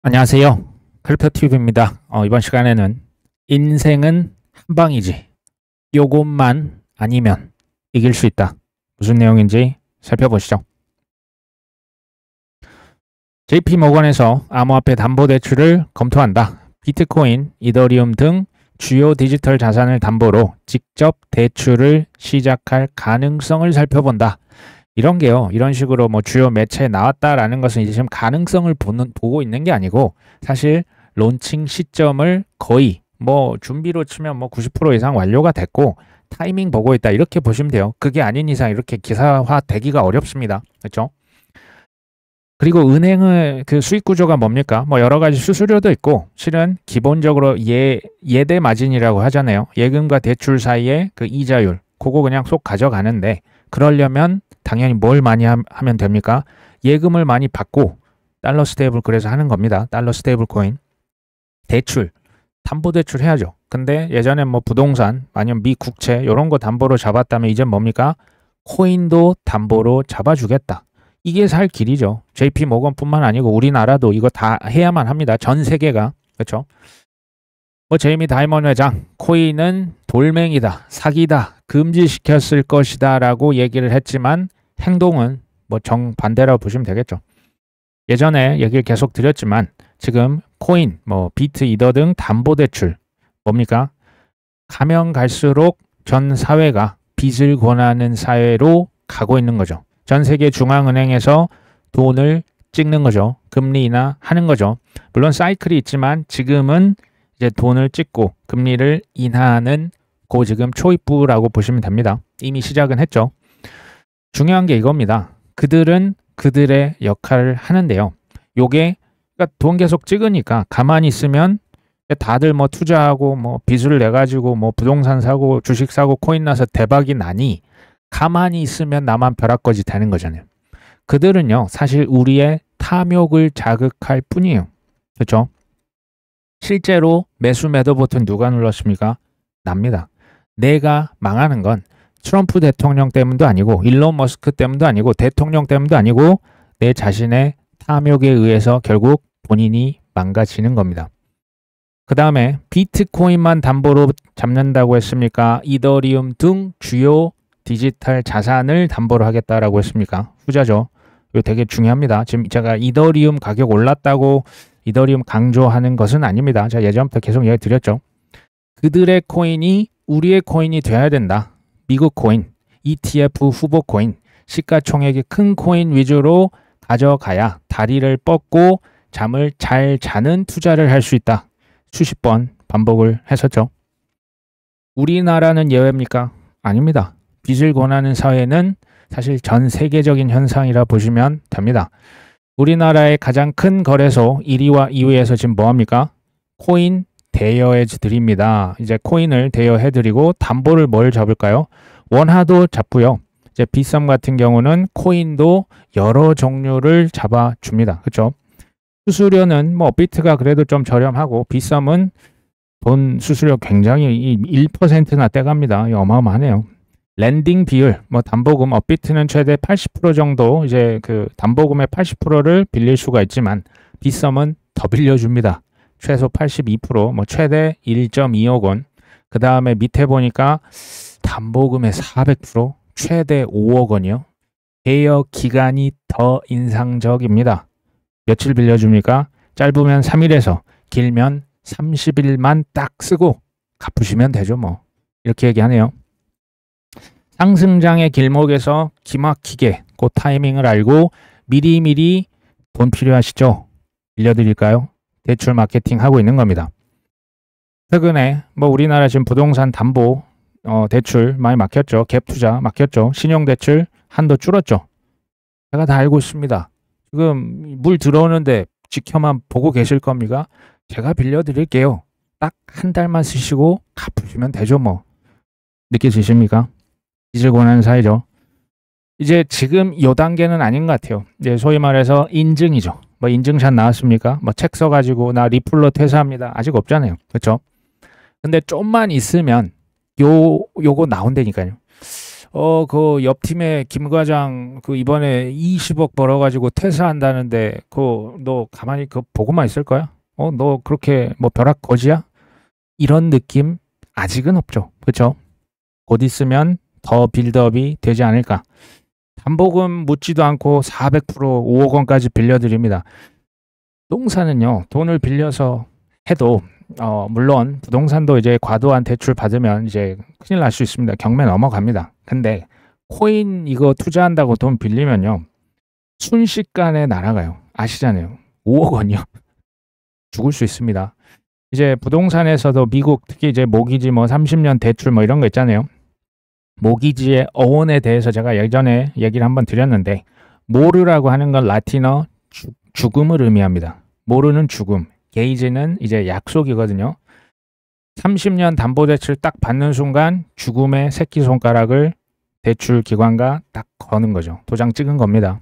안녕하세요. 클리퍼TV입니다. 이번 시간에는 인생은 한 방이지. 요것만 아니면 이길 수 있다. 무슨 내용인지 살펴보시죠. JP모건에서 암호화폐 담보대출을 검토한다. 비트코인, 이더리움 등 주요 디지털 자산을 담보로 직접 대출을 시작할 가능성을 살펴본다. 이런 게요, 이런 식으로 뭐 주요 매체에 나왔다라는 것은 이제 지금 가능성을 보고 있는 게 아니고, 사실 론칭 시점을 거의 뭐 준비로 치면 뭐 90% 이상 완료가 됐고 타이밍 보고 있다, 이렇게 보시면 돼요. 그게 아닌 이상 이렇게 기사화 되기가 어렵습니다. 그렇죠? 그리고 은행의 그 수익 구조가 뭡니까? 뭐 여러 가지 수수료도 있고, 실은 기본적으로 예대 마진이라고 하잖아요. 예금과 대출 사이의 그 이자율, 그거 그냥 쏙 가져가는데, 그러려면 당연히 뭘 많이 하면 됩니까? 예금을 많이 받고 달러 스테이블, 그래서 하는 겁니다. 달러 스테이블 코인. 대출, 담보대출 해야죠. 근데 예전에 뭐 부동산, 아니면 미국채 이런 거 담보로 잡았다면 이제 뭡니까? 코인도 담보로 잡아주겠다. 이게 살 길이죠. JP모건뿐만 아니고 우리나라도 이거 다 해야만 합니다. 전 세계가. 그렇죠? 뭐 제이미 다이먼 회장, 코인은 돌멩이다, 사기다, 금지시켰을 것이다 라고 얘기를 했지만 행동은 뭐 정반대라고 보시면 되겠죠. 예전에 얘기를 계속 드렸지만 지금 코인, 뭐 비트, 이더 등 담보대출 뭡니까? 가면 갈수록 전 사회가 빚을 권하는 사회로 가고 있는 거죠. 전 세계 중앙은행에서 돈을 찍는 거죠. 금리 인하 하는 거죠. 물론 사이클이 있지만 지금은 이제 돈을 찍고 금리를 인하하는 고 지금 초입부라고 보시면 됩니다. 이미 시작은 했죠. 중요한 게 이겁니다. 그들은 그들의 역할을 하는데요. 요게 그러니까 돈 계속 찍으니까 가만히 있으면 다들 뭐 투자하고 뭐 빚을 내 가지고 뭐 부동산 사고 주식 사고 코인 나서 대박이 나니, 가만히 있으면 나만 벼락거지 되는 거잖아요. 그들은요, 사실 우리의 탐욕을 자극할 뿐이에요. 그렇죠? 실제로 매수 매도 버튼 누가 눌렀습니까? 납니다. 내가 망하는 건 트럼프 대통령 때문도 아니고 일론 머스크 때문도 아니고 대통령 때문도 아니고 내 자신의 탐욕에 의해서 결국 본인이 망가지는 겁니다. 그 다음에 비트코인만 담보로 잡는다고 했습니까? 이더리움 등 주요 디지털 자산을 담보로 하겠다라고 했습니까? 후자죠. 이거 되게 중요합니다. 지금 제가 이더리움 가격 올랐다고 이더리움 강조하는 것은 아닙니다. 제가 예전부터 계속 얘기 드렸죠. 그들의 코인이 우리의 코인이 돼야 된다. 미국 코인, ETF 후보 코인, 시가총액이 큰 코인 위주로 가져가야 다리를 뻗고 잠을 잘 자는 투자를 할 수 있다. 수십 번 반복을 했었죠. 우리나라는 예외입니까? 아닙니다. 빚을 권하는 사회는 사실 전 세계적인 현상이라 보시면 됩니다. 우리나라의 가장 큰 거래소 1위와 2위에서 지금 뭐합니까? 코인 대여해드립니다. 이제 코인을 대여해드리고 담보를 뭘 잡을까요? 원화도 잡고요. 이제 비썸 같은 경우는 코인도 여러 종류를 잡아줍니다. 그렇죠? 수수료는 뭐 비트가 그래도 좀 저렴하고 비썸은 돈 수수료 굉장히 1%나 떼갑니다. 어마어마하네요. 랜딩 비율, 뭐 담보금, 업비트는 최대 80% 정도, 이제 그 담보금의 80%를 빌릴 수가 있지만 비썸은 더 빌려줍니다. 최소 82%, 뭐 최대 1.2억 원. 그 다음에 밑에 보니까 담보금의 400%, 최대 5억 원이요. 대여 기간이 더 인상적입니다. 며칠 빌려줍니까? 짧으면 3일에서 길면 30일만 딱 쓰고 갚으시면 되죠. 뭐 이렇게 얘기하네요. 상승장의 길목에서 기막히게 그 타이밍을 알고 미리미리 돈 필요하시죠? 빌려드릴까요? 대출 마케팅 하고 있는 겁니다. 최근에 뭐 우리나라 지금 부동산 담보 대출 많이 막혔죠. 갭 투자 막혔죠. 신용대출 한도 줄었죠. 제가 다 알고 있습니다. 지금 물 들어오는데 지켜만 보고 계실 겁니까? 제가 빌려드릴게요. 딱 한 달만 쓰시고 갚으시면 되죠. 뭐 느껴지십니까? 빚을 권하는 사회죠. 이제 지금 이 단계는 아닌 것 같아요. 이제 소위 말해서 인증이죠. 뭐 인증샷 나왔습니까? 뭐 책 써가지고 나 리플로 퇴사합니다. 아직 없잖아요. 그렇죠? 근데 좀만 있으면 요거 나온다니까요. 그 옆팀의 김 과장 그 이번에 20억 벌어가지고 퇴사한다는데 너 가만히 보고만 있을 거야? 너 그렇게 뭐 벼락 거지야? 이런 느낌 아직은 없죠. 그렇죠? 곧 있으면 더 빌드업이 되지 않을까. 담보금 묻지도 않고 400% 5억 원까지 빌려드립니다. 부동산은요, 돈을 빌려서 해도 물론 부동산도 이제 과도한 대출 받으면 이제 큰일 날 수 있습니다. 경매 넘어갑니다. 근데 코인 이거 투자한다고 돈 빌리면요, 순식간에 날아가요. 아시잖아요. 5억 원이요. 죽을 수 있습니다. 이제 부동산에서도 미국 특히 이제 모기지 뭐 30년 대출 뭐 이런 거 있잖아요. 모기지의 어원에 대해서 제가 예전에 얘기를 한번 드렸는데, 모르라고 하는 건 라틴어 죽음을 의미합니다. 모르는 죽음, 게이지는 이제 약속이거든요. 30년 담보대출 딱 받는 순간 죽음의 새끼손가락을 대출 기관과 딱 거는 거죠. 도장 찍은 겁니다.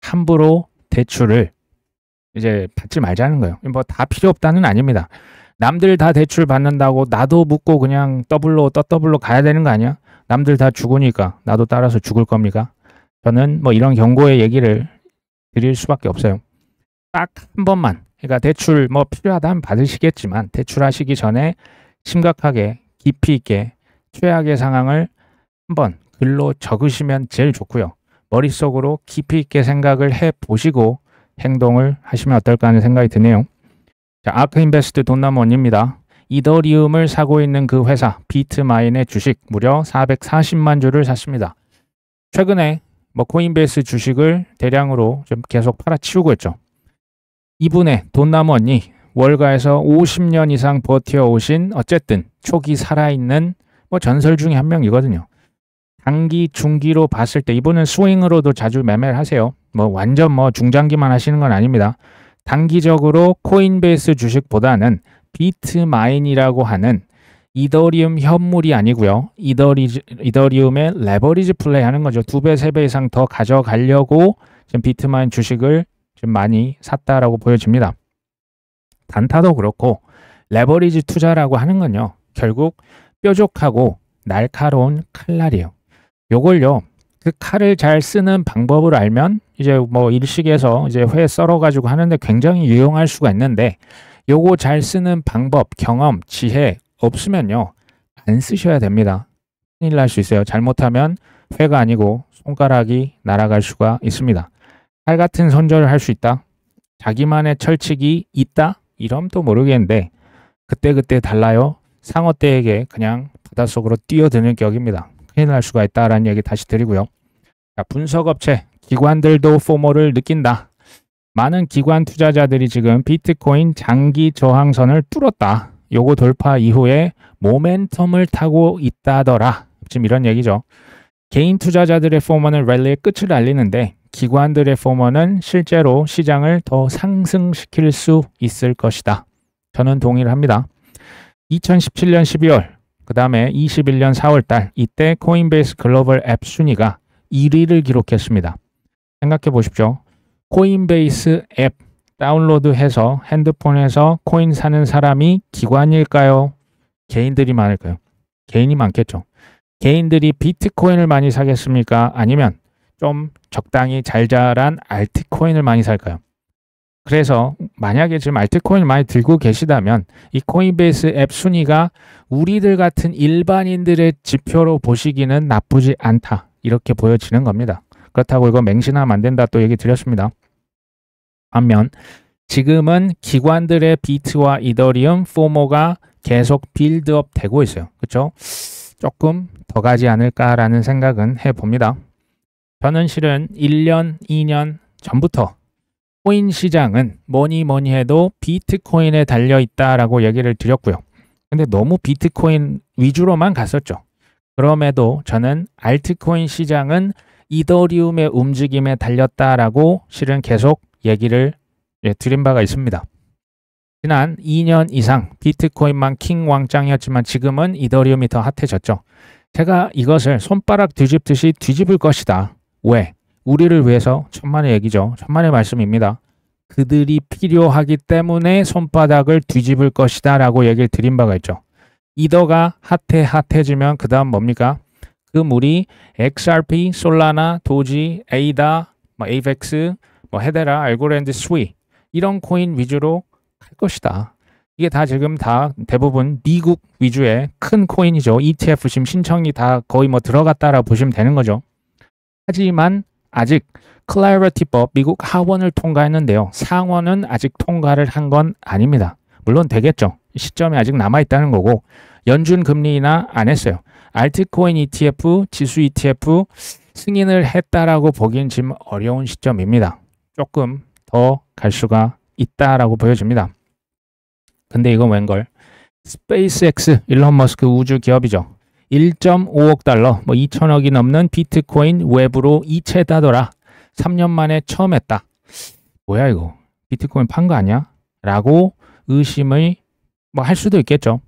함부로 대출을 이제 받지 말자는 거예요. 뭐 다 필요 없다는 아닙니다. 남들 다 대출 받는다고 나도 묻고 그냥 더블로 가야 되는 거 아니야? 남들 다 죽으니까 나도 따라서 죽을 겁니까? 저는 뭐 이런 경고의 얘기를 드릴 수밖에 없어요. 딱 한 번만, 그러니까 대출 뭐 필요하다면 받으시겠지만 대출하시기 전에 심각하게 깊이 있게 최악의 상황을 한번 글로 적으시면 제일 좋고요. 머릿속으로 깊이 있게 생각을 해보시고 행동을 하시면 어떨까 하는 생각이 드네요. 자, 아크인베스트 돈남원입니다. 이더리움을 사고 있는 그 회사 비트마인의 주식 무려 440만 주를 샀습니다. 최근에 뭐 코인베이스 주식을 대량으로 좀 계속 팔아치우고 있죠. 이분의 돈남원이 월가에서 50년 이상 버텨오신 어쨌든 초기 살아있는 뭐 전설 중에 한 명이거든요. 단기, 중기로 봤을 때 이분은 스윙으로도 자주 매매를 하세요. 뭐 완전 뭐 중장기만 하시는 건 아닙니다. 단기적으로 코인베이스 주식보다는 비트마인이라고 하는 이더리움 현물이 아니고요. 이더리움의 레버리지 플레이 하는 거죠. 2배, 3배 이상 더 가져가려고 지금 비트마인 주식을 좀 많이 샀다라고 보여집니다. 단타도 그렇고 레버리지 투자라고 하는 건요, 결국 뾰족하고 날카로운 칼날이에요. 요걸요, 그 칼을 잘 쓰는 방법을 알면 이제 뭐 일식에서 이제 회 썰어가지고 하는데 굉장히 유용할 수가 있는데, 요거 잘 쓰는 방법, 경험, 지혜 없으면요 안 쓰셔야 됩니다. 큰일 날 수 있어요. 잘못하면 회가 아니고 손가락이 날아갈 수가 있습니다. 칼 같은 손절을 할 수 있다? 자기만의 철칙이 있다? 이러면 또 모르겠는데 그때그때 달라요. 상어떼에게 그냥 바닷속으로 뛰어드는 격입니다. 큰일 날 수가 있다라는 얘기 다시 드리고요. 자, 분석업체, 기관들도 포모를 느낀다. 많은 기관 투자자들이 지금 비트코인 장기 저항선을 뚫었다. 요거 돌파 이후에 모멘텀을 타고 있다더라. 지금 이런 얘기죠. 개인 투자자들의 포모는 랠리의 끝을 알리는데 기관들의 포모는 실제로 시장을 더 상승시킬 수 있을 것이다. 저는 동의를 합니다. 2017년 12월, 그 다음에 21년 4월달, 이때 코인베이스 글로벌 앱 순위가 1위를 기록했습니다. 생각해 보십시오. 코인베이스 앱 다운로드해서 핸드폰에서 코인 사는 사람이 기관일까요? 개인들이 많을까요? 개인이 많겠죠. 개인들이 비트코인을 많이 사겠습니까? 아니면 좀 적당히 잘 자란 알트코인을 많이 살까요? 그래서 만약에 지금 알트코인을 많이 들고 계시다면 이 코인베이스 앱 순위가 우리들 같은 일반인들의 지표로 보시기는 나쁘지 않다. 이렇게 보여지는 겁니다. 그렇다고 이거 맹신하면 안 된다 또 얘기 드렸습니다. 반면 지금은 기관들의 비트와 이더리움 포모가 계속 빌드업 되고 있어요. 그렇죠? 조금 더 가지 않을까라는 생각은 해봅니다. 저는 실은 1년, 2년 전부터 코인 시장은 뭐니 해도 비트코인에 달려있다라고 얘기를 드렸고요. 근데 너무 비트코인 위주로만 갔었죠. 그럼에도 저는 알트코인 시장은 이더리움의 움직임에 달렸다라고 실은 계속 얘기를 드린 바가 있습니다. 지난 2년 이상 비트코인만 킹 왕짱이었지만 지금은 이더리움이 더 핫해졌죠. 제가 이것을 손바닥 뒤집듯이 뒤집을 것이다. 왜? 우리를 위해서 천만의 얘기죠. 천만의 말씀입니다. 그들이 필요하기 때문에 손바닥을 뒤집을 것이다 라고 얘기를 드린 바가 있죠. 이더가 핫해지면 그 다음 뭡니까? 그 물이 XRP, 솔라나, 도지, 에이다, 뭐 에이벡스, 뭐 헤데라, 알고랜드, 스위 이런 코인 위주로 갈 것이다. 이게 다 지금 다 대부분 미국 위주의 큰 코인이죠. ETF 지금 신청이 다 거의 뭐 들어갔다라고 보시면 되는 거죠. 하지만 아직 클래리티법 미국 하원을 통과했는데요. 상원은 아직 통과를 한 건 아닙니다. 물론 되겠죠. 시점이 아직 남아있다는 거고 연준 금리 인하 안 했어요. 알트코인 ETF, 지수 ETF 승인을 했다라고 보기엔 지금 어려운 시점입니다. 조금 더 갈 수가 있다라고 보여집니다. 근데 이건 웬걸? 스페이스X, 일론 머스크 우주 기업이죠. 1.5억 달러, 뭐 2천억이 넘는 비트코인 외부로 이체다더라. 3년 만에 처음 했다. 뭐야 이거? 비트코인 판 거 아니야? 라고 의심을 뭐 할 수도 있겠죠.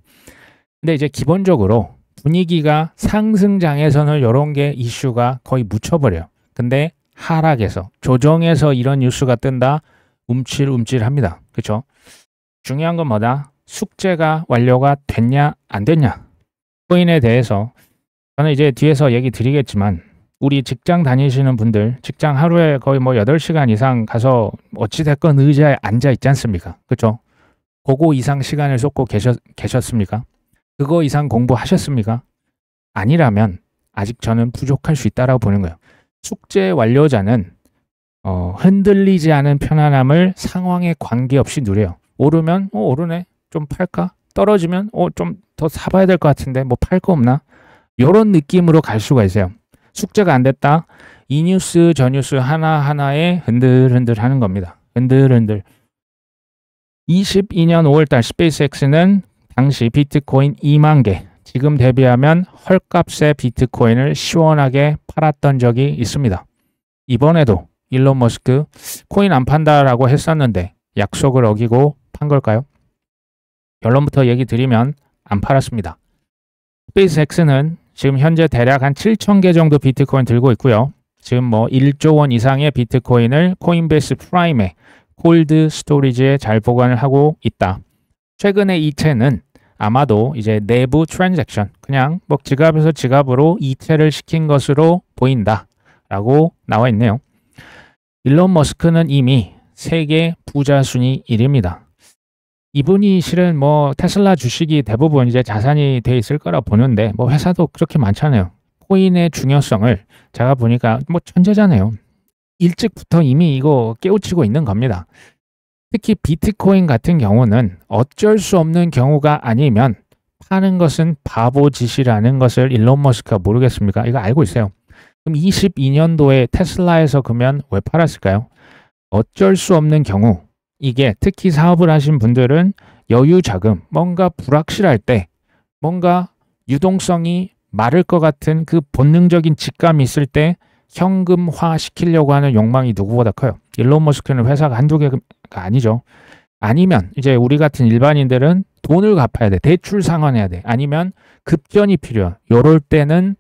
근데 이제 기본적으로 분위기가 상승장에서는 이런 게 이슈가 거의 묻혀버려요. 근데 하락에서, 조정에서 이런 뉴스가 뜬다? 움찔움찔합니다. 그렇죠? 중요한 건 뭐다? 숙제가 완료가 됐냐 안 됐냐? 코인에 대해서 저는 이제 뒤에서 얘기 드리겠지만 우리 직장 다니시는 분들 직장 하루에 거의 뭐 8시간 이상 가서 어찌됐건 의자에 앉아 있지 않습니까? 그렇죠? 그거 이상 시간을 쏟고 계셨습니까? 그거 이상 공부하셨습니까? 아니라면 아직 저는 부족할 수 있다고 보는 거예요. 숙제 완료자는 흔들리지 않은 편안함을 상황에 관계없이 누려요. 오르면 오르네. 좀 팔까? 떨어지면 좀 더 사봐야 될 것 같은데 뭐 팔 거 없나? 이런 느낌으로 갈 수가 있어요. 숙제가 안 됐다. 이 뉴스 저 뉴스 하나하나에 흔들흔들 하는 겁니다. 흔들흔들. 22년 5월달 스페이스X는 당시 비트코인 2만 개, 지금 대비하면 헐값의 비트코인을 시원하게 팔았던 적이 있습니다. 이번에도 일론 머스크 코인 안 판다라고 했었는데 약속을 어기고 판 걸까요? 결론부터 얘기 드리면 안 팔았습니다. 스페이스X는 지금 현재 대략 한 7,000개 정도 비트코인 들고 있고요. 지금 뭐 1조 원 이상의 비트코인을 코인베이스 프라임에 콜드 스토리지에 잘 보관을 하고 있다. 최근에 이체는 아마도 이제 내부 트랜잭션, 그냥 뭐 지갑에서 지갑으로 이체를 시킨 것으로 보인다 라고 나와 있네요. 일론 머스크는 이미 세계 부자 순위 1위입니다. 이분이 실은 뭐 테슬라 주식이 대부분 이제 자산이 돼 있을 거라 보는데 뭐 회사도 그렇게 많잖아요. 코인의 중요성을 제가 보니까 뭐 천재잖아요. 일찍부터 이미 이거 깨우치고 있는 겁니다. 특히 비트코인 같은 경우는 어쩔 수 없는 경우가 아니면 파는 것은 바보짓이라는 것을 일론 머스크가 모르겠습니까? 이거 알고 있어요. 그럼 22년도에 테슬라에서 그러면 왜 팔았을까요? 어쩔 수 없는 경우, 이게 특히 사업을 하신 분들은 여유 자금, 뭔가 불확실할 때, 뭔가 유동성이 마를 것 같은 그 본능적인 직감이 있을 때 현금화 시키려고 하는 욕망이 누구보다 커요. 일론 머스크는 회사가 한두 개가 아니죠. 아니면 이제 우리 같은 일반인들은 돈을 갚아야 돼. 대출 상환해야 돼. 아니면 급전이 필요해. 요럴 때는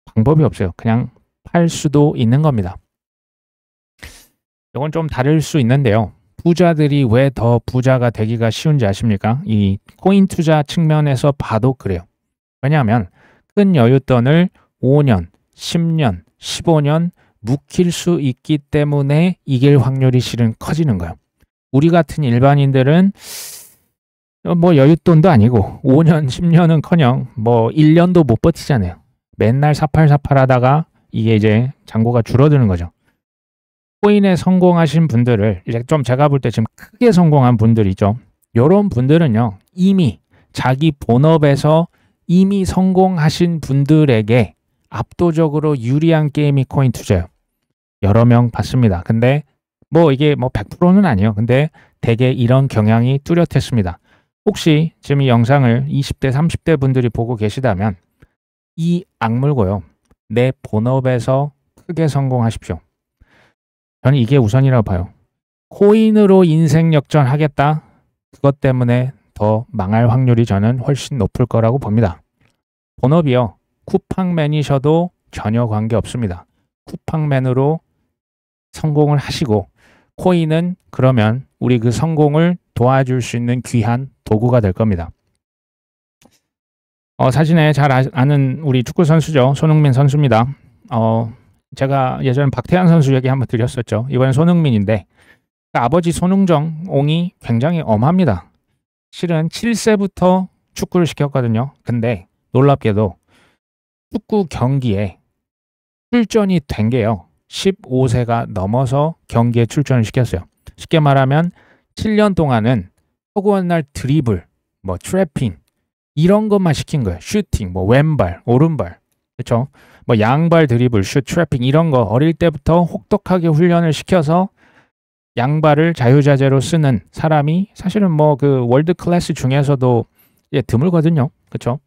방법이 없어요. 그냥 팔 수도 있는 겁니다. 이건 좀 다를 수 있는데요. 부자들이 왜 더 부자가 되기가 쉬운지 아십니까? 이 코인 투자 측면에서 봐도 그래요. 왜냐하면 큰 여윳돈을 5년, 10년, 15년 묵힐 수 있기 때문에 이길 확률이 실은 커지는 거예요. 우리 같은 일반인들은 뭐 여윳돈도 아니고 5년, 10년은커녕 뭐 1년도 못 버티잖아요. 맨날 사팔사팔 하다가 이게 이제 잔고가 줄어드는 거죠. 코인에 성공하신 분들을 이제 좀 제가 볼 때 지금 크게 성공한 분들이죠. 이런 분들은요. 이미 자기 본업에서 이미 성공하신 분들에게 압도적으로 유리한 게임이 코인 투자예요. 여러 명 봤습니다. 근데 뭐 이게 뭐 100%는 아니에요. 근데 되게 이런 경향이 뚜렷했습니다. 혹시 지금 이 영상을 20대, 30대 분들이 보고 계시다면 이 악물고요. 내 본업에서 크게 성공하십시오. 저는 이게 우선이라고 봐요. 코인으로 인생 역전하겠다. 그것 때문에 더 망할 확률이 저는 훨씬 높을 거라고 봅니다. 본업이요. 쿠팡맨이셔도 전혀 관계없습니다. 쿠팡맨으로 성공을 하시고 코인은 그러면 우리 그 성공을 도와줄 수 있는 귀한 도구가 될 겁니다. 사진에 잘 아는 우리 축구 선수죠. 손흥민 선수입니다. 제가 예전에 박태환 선수 얘기 한번 드렸었죠. 이번엔 손흥민인데 아버지 손흥정옹이 굉장히 엄합니다. 실은 7세부터 축구를 시켰거든요. 근데 놀랍게도 축구 경기에 출전이 된 게요. 15세가 넘어서 경기에 출전을 시켰어요. 쉽게 말하면 7년 동안은 허구한 날 드리블, 뭐 트래핑 이런 것만 시킨 거예요. 슈팅, 뭐 왼발, 오른발, 그렇죠? 뭐 양발 드리블, 슛, 트래핑 이런 거 어릴 때부터 혹독하게 훈련을 시켜서 양발을 자유자재로 쓰는 사람이 사실은 뭐 그 월드 클래스 중에서도 드물거든요. 그렇죠?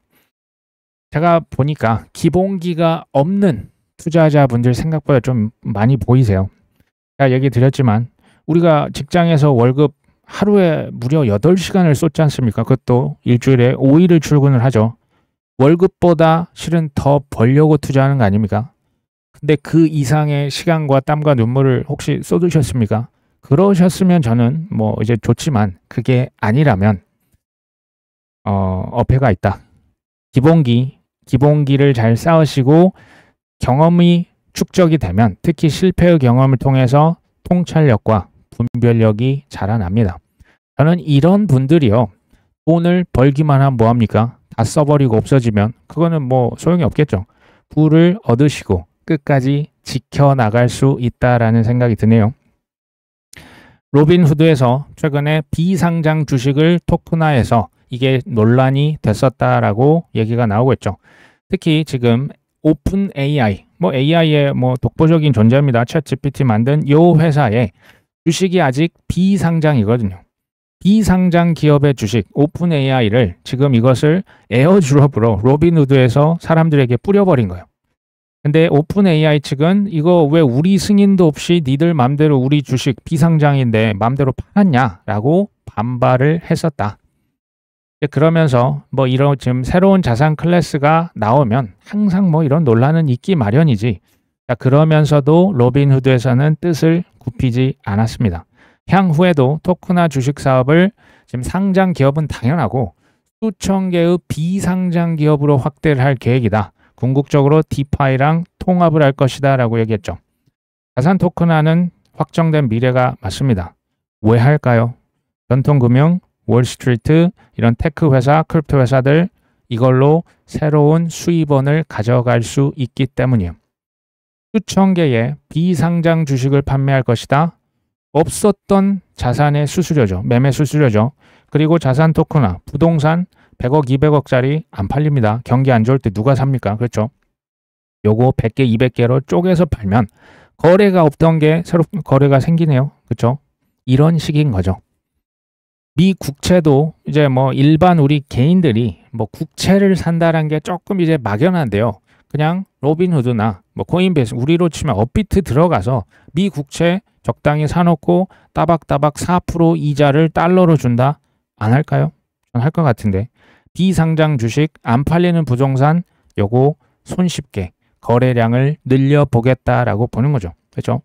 제가 보니까 기본기가 없는 투자자분들 생각보다 좀 많이 보이세요. 제가 얘기 드렸지만 우리가 직장에서 월급 하루에 무려 8시간을 쏟지 않습니까? 그것도 일주일에 5일을 출근을 하죠. 월급보다 실은 더 벌려고 투자하는 거 아닙니까? 근데 그 이상의 시간과 땀과 눈물을 혹시 쏟으셨습니까? 그러셨으면 저는 뭐 이제 좋지만 그게 아니라면 어폐가 있다. 기본기를 잘 쌓으시고 경험이 축적이 되면 특히 실패의 경험을 통해서 통찰력과 분별력이 자라납니다. 저는 이런 분들이요. 돈을 벌기만 하면 뭐합니까? 다 써버리고 없어지면 그거는 뭐 소용이 없겠죠. 부를 얻으시고 끝까지 지켜나갈 수 있다라는 생각이 드네요. 로빈후드에서 최근에 비상장 주식을 토큰화해서 이게 논란이 됐었다라고 얘기가 나오고 있죠. 특히 지금 오픈 AI, 뭐 AI의 뭐 독보적인 존재입니다. 챗GPT 만든 이 회사의 주식이 아직 비상장이거든요. 비상장 기업의 주식 오픈 AI를 지금 이것을 에어드롭으로 로빈후드에서 사람들에게 뿌려버린 거예요. 근데 오픈 AI 측은 이거 왜 우리 승인도 없이 니들 맘대로 우리 주식 비상장인데 맘대로 팔았냐라고 반발을 했었다. 그러면서 뭐 이런 지금 새로운 자산 클래스가 나오면 항상 뭐 이런 논란은 있기 마련이지. 그러면서도 로빈후드에서는 뜻을 굽히지 않았습니다. 향후에도 토큰화 주식 사업을 지금 상장 기업은 당연하고 수천 개의 비상장 기업으로 확대를 할 계획이다. 궁극적으로 디파이랑 통합을 할 것이다 라고 얘기했죠. 자산 토큰화는 확정된 미래가 맞습니다. 왜 할까요? 전통금융, 월스트리트, 이런 테크 회사, 크립토 회사들 이걸로 새로운 수입원을 가져갈 수 있기 때문이에요. 수천 개의 비상장 주식을 판매할 것이다. 없었던 자산의 수수료죠. 매매 수수료죠. 그리고 자산 토큰화, 부동산 100억, 200억짜리 안 팔립니다. 경기 안 좋을 때 누가 삽니까? 그렇죠? 요거 100개, 200개로 쪼개서 팔면 거래가 없던 게 새로 거래가 생기네요. 그렇죠? 이런 식인 거죠. 미 국채도 이제 뭐 일반 우리 개인들이 뭐 국채를 산다는 게 조금 이제 막연한데요. 그냥 로빈후드나 뭐 코인베이스 우리로 치면 업비트 들어가서 미 국채 적당히 사놓고 따박따박 4% 이자를 달러로 준다? 안 할까요? 전 할 것 같은데. 비상장 주식, 안 팔리는 부동산 요거 손쉽게 거래량을 늘려보겠다라고 보는 거죠. 그렇죠?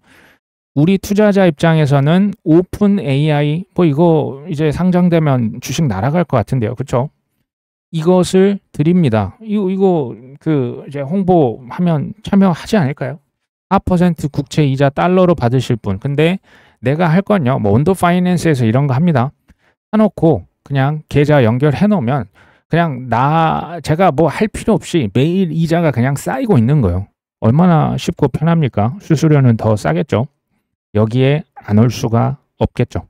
우리 투자자 입장에서는 오픈 AI 뭐 이거 이제 상장되면 주식 날아갈 것 같은데요. 그렇죠? 이것을 드립니다. 이거 그 이제 홍보하면 참여하지 않을까요? 4% 국채 이자 달러로 받으실 분. 근데 내가 할 건요. 뭐 온도 파이낸스에서 이런 거 합니다. 사놓고 그냥 계좌 연결해 놓으면 그냥 제가 뭐 할 필요 없이 매일 이자가 그냥 쌓이고 있는 거예요. 얼마나 쉽고 편합니까? 수수료는 더 싸겠죠. 여기에 안 올 수가 없겠죠.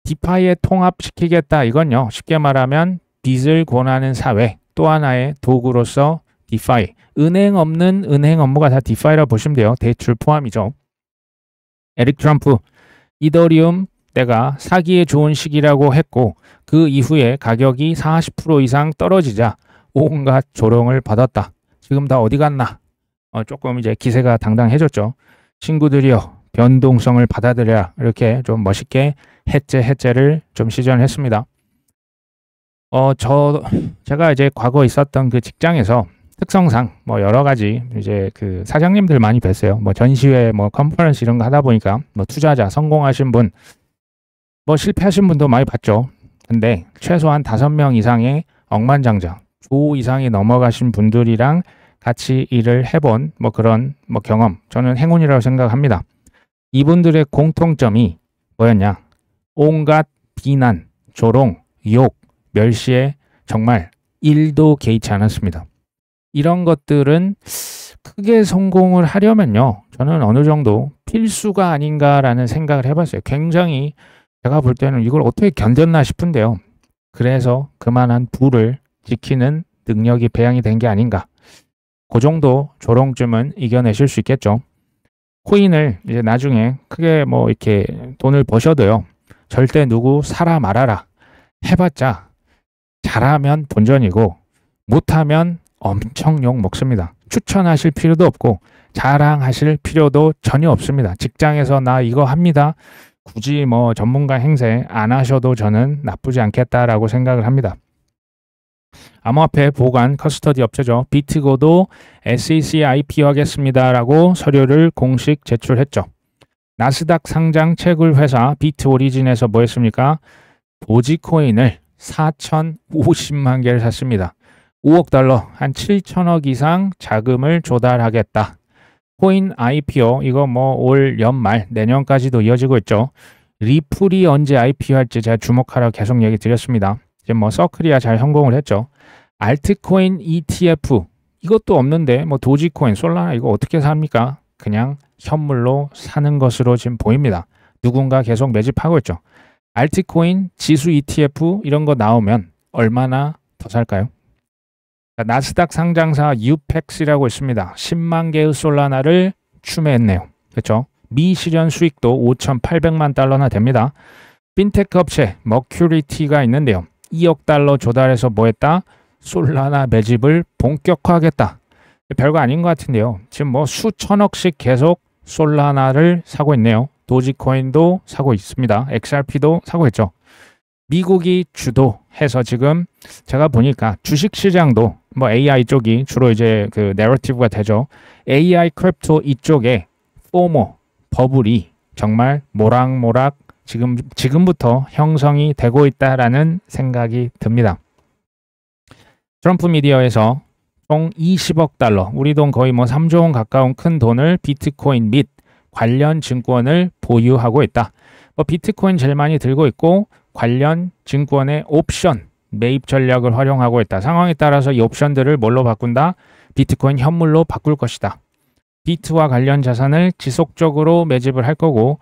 디파이에 통합시키겠다 이건요. 쉽게 말하면 빚을 권하는 사회 또 하나의 도구로서 디파이. 은행 없는 은행 업무가 다 디파이라고 보시면 돼요. 대출 포함이죠. 에릭 트럼프 이더리움 내가 사기에 좋은 시기라고 했고 그 이후에 가격이 40% 이상 떨어지자 온갖 조롱을 받았다. 지금 다 어디 갔나? 조금 이제 기세가 당당해졌죠. 친구들이여 변동성을 받아들여라. 이렇게 좀 멋있게 해째를 좀 시전했습니다. 제가 이제 과거 있었던 그 직장에서 특성상 뭐 여러 가지 이제 그 사장님들 많이 뵀어요. 뭐 전시회, 뭐 컨퍼런스 이런 거 하다 보니까 뭐 투자자 성공하신 분, 뭐 실패하신 분도 많이 봤죠. 근데 최소한 5명 이상의 억만장자 조 이상이 넘어가신 분들이랑 같이 일을 해본 뭐 그런 뭐 경험, 저는 행운이라고 생각합니다. 이분들의 공통점이 뭐였냐? 온갖 비난, 조롱, 욕, 멸시에 정말 1도 개의치 않았습니다. 이런 것들은 크게 성공을 하려면요, 저는 어느 정도 필수가 아닌가라는 생각을 해봤어요. 굉장히 제가 볼 때는 이걸 어떻게 견뎠나 싶은데요. 그래서 그만한 부를 지키는 능력이 배양이 된 게 아닌가. 그 정도 조롱쯤은 이겨내실 수 있겠죠. 코인을 이제 나중에 크게 뭐 이렇게 돈을 버셔도요, 절대 누구 사라 말아라 해봤자 잘하면 본전이고 못하면 엄청 욕 먹습니다. 추천하실 필요도 없고 자랑하실 필요도 전혀 없습니다. 직장에서 나 이거 합니다. 굳이 뭐 전문가 행세 안 하셔도 저는 나쁘지 않겠다라고 생각을 합니다. 암호화폐 보관 커스터디 업체죠. 비트고도 SEC IPO하겠습니다라고 서류를 공식 제출했죠. 나스닥 상장 채굴 회사 비트 오리진에서 뭐 했습니까? 도지코인을 4,050만 개를 샀습니다. 5억 달러, 한 7천억 이상 자금을 조달하겠다. 코인 IPO, 이거 뭐 올 연말, 내년까지도 이어지고 있죠. 리플이 언제 IPO 할지 제가 주목하라고 계속 얘기 드렸습니다. 이제 뭐 서클이야 잘 성공을 했죠. 알트코인 ETF, 이것도 없는데 뭐 도지코인, 솔라나 이거 어떻게 삽니까? 그냥 현물로 사는 것으로 지금 보입니다. 누군가 계속 매집하고 있죠. 알트코인, 지수 ETF 이런 거 나오면 얼마나 더 살까요? 나스닥 상장사 유펙스라고 있습니다. 10만 개의 솔라나를 추매했네요. 그렇죠? 미실현 수익도 5,800만 달러나 됩니다. 핀테크 업체 머큐리티가 있는데요. 2억 달러 조달해서 뭐 했다? 솔라나 매집을 본격화하겠다. 별거 아닌 것 같은데요. 지금 뭐 수천억씩 계속 솔라나를 사고 있네요. 도지코인도 사고 있습니다. XRP도 사고 있죠. 미국이 주도해서 지금 제가 보니까 주식시장도 뭐 AI 쪽이 주로 이제 그 내러티브가 되죠. AI 크립토 이쪽에 포모 버블이 정말 모락모락 지금부터 형성이 되고 있다라는 생각이 듭니다. 트럼프 미디어에서 총 20억 달러, 우리 돈 거의 뭐 3조 원 가까운 큰 돈을 비트코인 및 관련 증권을 보유하고 있다. 뭐 비트코인 제일 많이 들고 있고 관련 증권의 옵션 매입 전략을 활용하고 있다. 상황에 따라서 이 옵션들을 뭘로 바꾼다? 비트코인 현물로 바꿀 것이다. 비트와 관련 자산을 지속적으로 매집을 할 거고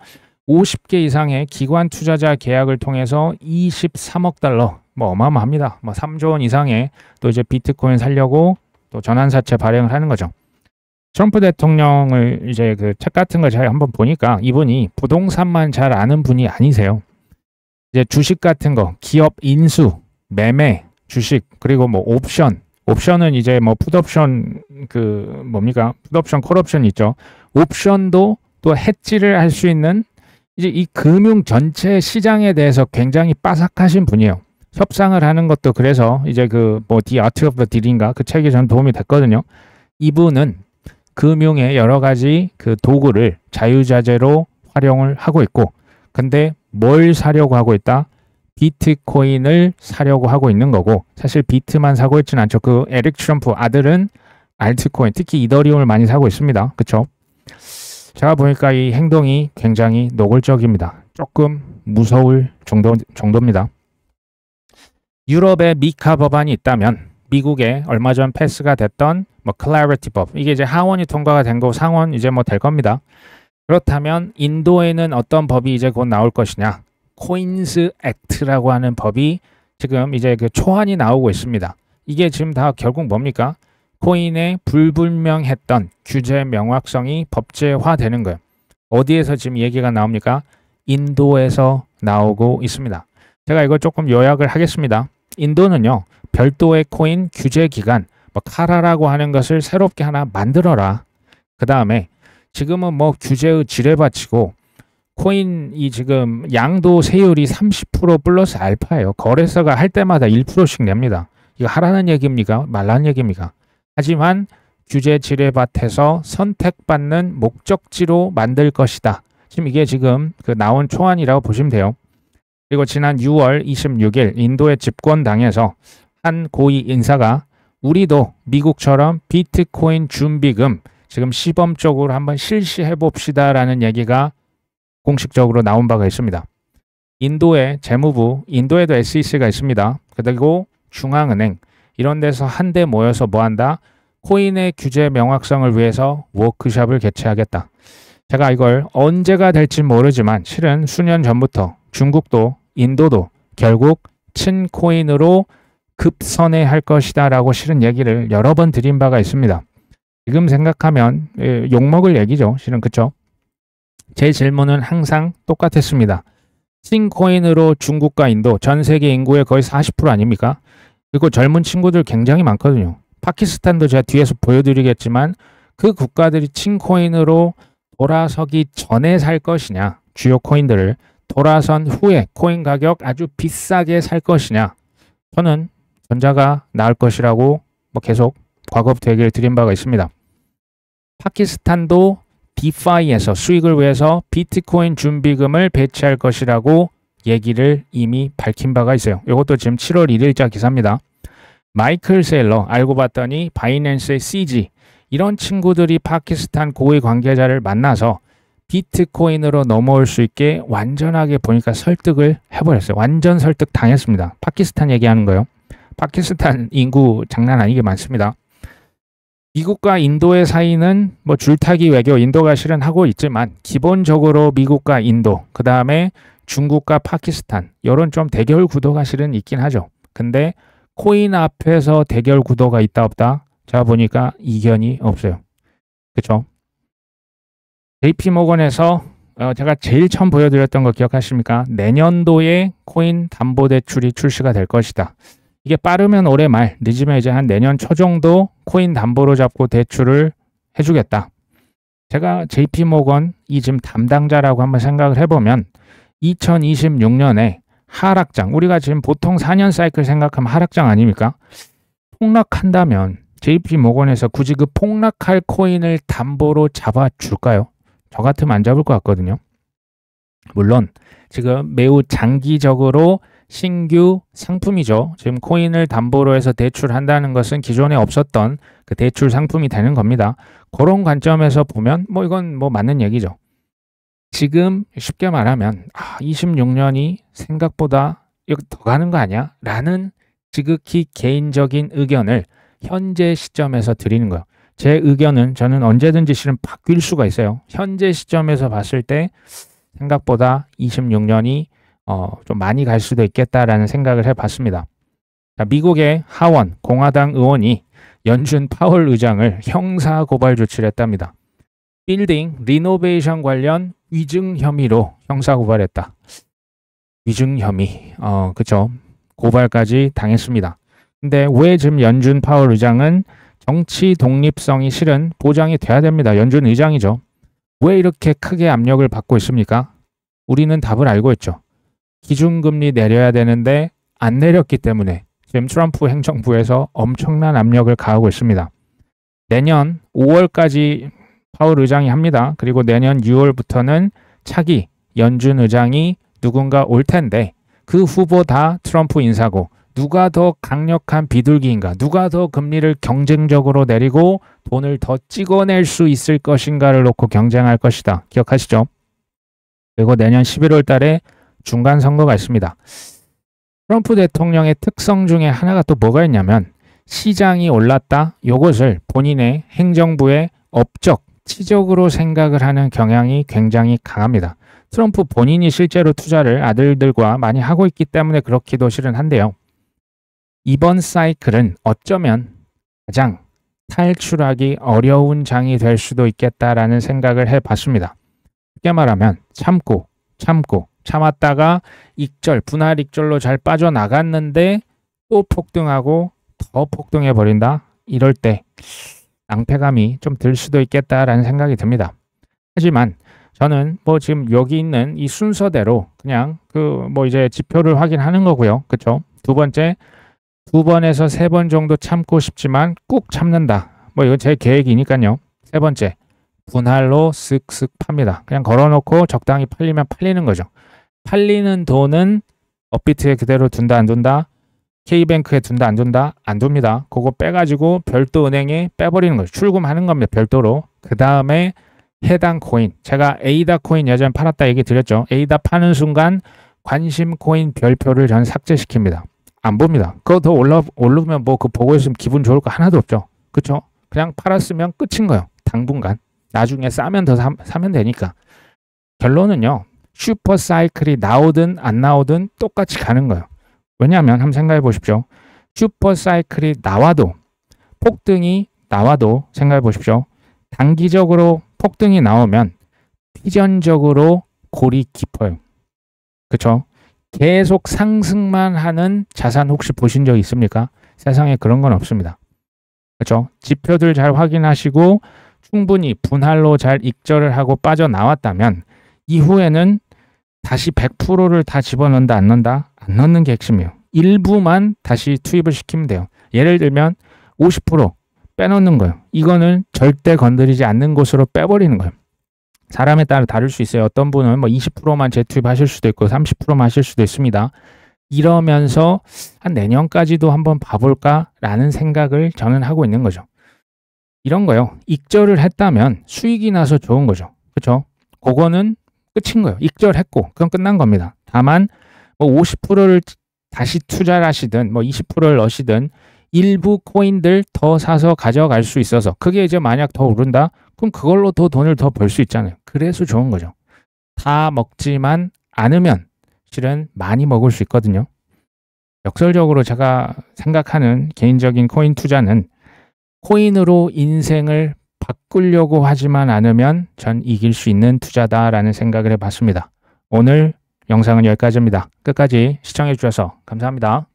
50개 이상의 기관 투자자 계약을 통해서 23억 달러, 뭐 어마어마합니다. 뭐 3조 원 이상의 또 이제 비트코인 살려고 또 전환사채 발행을 하는 거죠. 트럼프 대통령을 이제 그 책 같은 거 제가 한번 보니까 이분이 부동산만 잘 아는 분이 아니세요. 이제 주식 같은 거, 기업 인수, 매매, 주식, 그리고 뭐 옵션은 이제 뭐 풋옵션 그 뭡니까? 풋옵션, 콜옵션 있죠. 옵션도 또 해지를 할 수 있는 이제 이 금융 전체 시장에 대해서 굉장히 빠삭하신 분이에요. 협상을 하는 것도 그래서 이제 그 뭐 The Art of the Deal인가 그 책이 전 도움이 됐거든요. 이분은 금융의 여러 가지 그 도구를 자유자재로 활용을 하고 있고, 근데 뭘 사려고 하고 있다? 비트코인을 사려고 하고 있는 거고, 사실 비트만 사고 있지는 않죠. 그 에릭 트럼프 아들은 알트코인, 특히 이더리움을 많이 사고 있습니다. 그렇죠? 제가 보니까 이 행동이 굉장히 노골적입니다. 조금 무서울 정도입니다. 유럽에 미카 법안이 있다면 미국에 얼마 전 패스가 됐던 뭐 클래리티 법, 이게 이제 하원이 통과가 된 거 상원 이제 뭐 될 겁니다. 그렇다면 인도에는 어떤 법이 이제 곧 나올 것이냐? 코인스 액트라고 하는 법이 지금 이제 그 초안이 나오고 있습니다. 이게 지금 다 결국 뭡니까? 코인의 불분명했던 규제 명확성이 법제화되는 거예요. 어디에서 지금 얘기가 나옵니까? 인도에서 나오고 있습니다. 제가 이거 조금 요약을 하겠습니다. 인도는요, 별도의 코인 규제 기관, 뭐 카라라고 하는 것을 새롭게 하나 만들어라. 그 다음에 지금은 뭐 규제의 지뢰밭이고 코인이 지금 양도세율이 30% 플러스 알파예요. 거래소가 할 때마다 1%씩 냅니다. 이거 하라는 얘기입니까? 말라는 얘기입니까? 하지만 규제 지뢰밭에서 선택받는 목적지로 만들 것이다. 지금 이게 지금 그 나온 초안이라고 보시면 돼요. 그리고 지난 6월 26일 인도의 집권당에서 한 고위 인사가 우리도 미국처럼 비트코인 준비금 지금 시범적으로 한번 실시해 봅시다라는 얘기가 공식적으로 나온 바가 있습니다. 인도의 재무부, 인도에도 SEC가 있습니다. 그리고 중앙은행 이런 데서 한데 모여서 뭐한다? 코인의 규제 명확성을 위해서 워크숍을 개최하겠다. 제가 이걸 언제가 될지 모르지만 실은 수년 전부터 중국도 인도도 결국 친코인으로 급선회할 것이다 라고 실은 얘기를 여러 번 드린 바가 있습니다. 지금 생각하면 욕먹을 얘기죠. 실은 그쵸? 제 질문은 항상 똑같았습니다. 친코인으로 중국과 인도, 전 세계 인구의 거의 40% 아닙니까? 그리고 젊은 친구들 굉장히 많거든요. 파키스탄도 제가 뒤에서 보여드리겠지만 그 국가들이 친코인으로 돌아서기 전에 살 것이냐, 주요 코인들을 돌아선 후에 코인 가격 아주 비싸게 살 것이냐, 저는 전자가 나을 것이라고 계속 과거부터 얘기를 드린 바가 있습니다. 파키스탄도 디파이에서 수익을 위해서 비트코인 준비금을 배치할 것이라고 얘기를 이미 밝힌 바가 있어요. 이것도 지금 7월 1일자 기사입니다. 마이클 세일러 알고 봤더니 바이낸스의 CG 이런 친구들이 파키스탄 고위 관계자를 만나서 비트코인으로 넘어올 수 있게 완전하게 보니까 설득을 해버렸어요. 완전 설득 당했습니다. 파키스탄 얘기하는 거예요. 파키스탄 인구 장난 아니게 많습니다. 미국과 인도의 사이는 줄타기 외교 인도가 실은 하고 있지만 기본적으로 미국과 인도 그 다음에 중국과 파키스탄 이런 좀 대결 구도가 실은 있긴 하죠. 근데 코인 앞에서 대결 구도가 있다 없다? 제가 보니까 이견이 없어요. 그쵸? JP모건에서 제가 제일 처음 보여드렸던 거 기억하십니까? 내년도에 코인 담보대출이 출시가 될 것이다. 이게 빠르면 올해 말, 늦으면 이제 한 내년 초 정도 코인 담보로 잡고 대출을 해주겠다. 제가 JP모건 이 지금 담당자라고 한번 생각을 해보면 2026년에 하락장, 우리가 지금 보통 4년 사이클 생각하면 하락장 아닙니까? 폭락한다면 JP모건에서 굳이 그 폭락할 코인을 담보로 잡아줄까요? 저 같으면 안 잡을 것 같거든요. 물론 지금 매우 장기적으로 신규 상품이죠. 지금 코인을 담보로 해서 대출한다는 것은 기존에 없었던 그 대출 상품이 되는 겁니다. 그런 관점에서 보면 이건 맞는 얘기죠. 지금 쉽게 말하면 26년이 생각보다 이거 더 가는 거 아니야? 라는 지극히 개인적인 의견을 현재 시점에서 드리는 거예요. 제 의견은 저는 언제든지 실은 바뀔 수가 있어요. 현재 시점에서 봤을 때 생각보다 26년이 좀 많이 갈 수도 있겠다라는 생각을 해봤습니다. 자, 미국의 하원 공화당 의원이 연준 파월 의장을 형사 고발 조치를 했답니다. 빌딩 리노베이션 관련 위증 혐의로 형사 고발했다. 위증 혐의, 그쵸? 고발까지 당했습니다. 근데 왜 지금 연준 파월 의장은 정치 독립성이 실은 보장이 돼야 됩니다. 연준 의장이죠. 왜 이렇게 크게 압력을 받고 있습니까? 우리는 답을 알고 있죠. 기준금리 내려야 되는데 안 내렸기 때문에 지금 트럼프 행정부에서 엄청난 압력을 가하고 있습니다. 내년 5월까지 파월 의장이 합니다. 그리고 내년 6월부터는 차기 연준 의장이 누군가 올 텐데 그 후보 다 트럼프 인사고 누가 더 강력한 비둘기인가, 누가 더 금리를 경쟁적으로 내리고 돈을 더 찍어낼 수 있을 것인가를 놓고 경쟁할 것이다. 기억하시죠? 그리고 내년 11월 달에 중간 선거가 있습니다. 트럼프 대통령의 특성 중에 하나가 또 뭐가 있냐면 시장이 올랐다. 이것을 본인의 행정부의 업적, 치적으로 생각을 하는 경향이 굉장히 강합니다. 트럼프 본인이 실제로 투자를 아들들과 많이 하고 있기 때문에 그렇기도 실은 한데요. 이번 사이클은 어쩌면 가장 탈출하기 어려운 장이 될 수도 있겠다라는 생각을 해봤습니다. 쉽게 말하면 참았다가 분할 익절로 잘 빠져나갔는데 또 폭등하고 더 폭등해버린다? 이럴 때 낭패감이 좀 들 수도 있겠다라는 생각이 듭니다. 하지만 저는 지금 여기 있는 이 순서대로 그냥 이제 지표를 확인하는 거고요. 그쵸? 두 번째, 2번에서 3번 정도 참고 싶지만 꾹 참는다. 이건 제 계획이니까요. 세 번째, 분할로 쓱쓱 팝니다. 그냥 걸어놓고 적당히 팔리면 팔리는 거죠. 팔리는 돈은 업비트에 그대로 둔다 안 둔다? K뱅크에 둔다 안 둔다? 안 둡니다. 그거 빼가지고 별도 은행에 빼버리는 거죠. 출금하는 겁니다. 별도로. 그 다음에 해당 코인. 제가 에이다 코인 예전에 팔았다 얘기 드렸죠. 에이다 파는 순간 관심 코인 별표를 전 삭제시킵니다. 안 봅니다. 그거 더 오르면 뭐 그 보고 있으면 기분 좋을 거 하나도 없죠. 그쵸? 그냥 팔았으면 끝인 거예요. 당분간. 나중에 싸면 더 사면 되니까. 결론은요. 슈퍼 사이클이 나오든 안 나오든 똑같이 가는 거예요. 왜냐하면 한번 생각해 보십시오. 슈퍼 사이클이 나와도 폭등이 나와도 생각해 보십시오. 단기적으로 폭등이 나오면 필연적으로 골이 깊어요. 그렇죠? 계속 상승만 하는 자산 혹시 보신 적 있습니까? 세상에 그런 건 없습니다. 그렇죠? 지표들 잘 확인하시고 충분히 분할로 잘 익절을 하고 빠져나왔다면 이후에는 다시 100%를 다 집어넣는다 안 넣는다? 안 넣는 게 핵심이에요. 일부만 다시 투입을 시키면 돼요. 예를 들면 50% 빼놓는 거예요. 이거는 절대 건드리지 않는 곳으로 빼버리는 거예요. 사람에 따라 다를 수 있어요. 어떤 분은 뭐 20%만 재투입하실 수도 있고 30%만 하실 수도 있습니다. 이러면서 한 내년까지도 한번 봐볼까라는 생각을 저는 하고 있는 거죠. 이런 거요. 익절을 했다면 수익이 나서 좋은 거죠. 그렇죠? 그거는 끝인 거예요. 익절했고 그건 끝난 겁니다. 다만 뭐 50%를 다시 투자를 하시든 뭐 20%를 넣으시든 일부 코인들 더 사서 가져갈 수 있어서 그게 이제 만약 더 오른다? 그럼 그걸로 더 돈을 더 벌 수 있잖아요. 그래서 좋은 거죠. 다 먹지만 않으면 실은 많이 먹을 수 있거든요. 역설적으로 제가 생각하는 개인적인 코인 투자는 코인으로 인생을 바꾸려고 하지만 않으면 전 이길 수 있는 투자다라는 생각을 해봤습니다. 오늘 영상은 여기까지입니다. 끝까지 시청해 주셔서 감사합니다.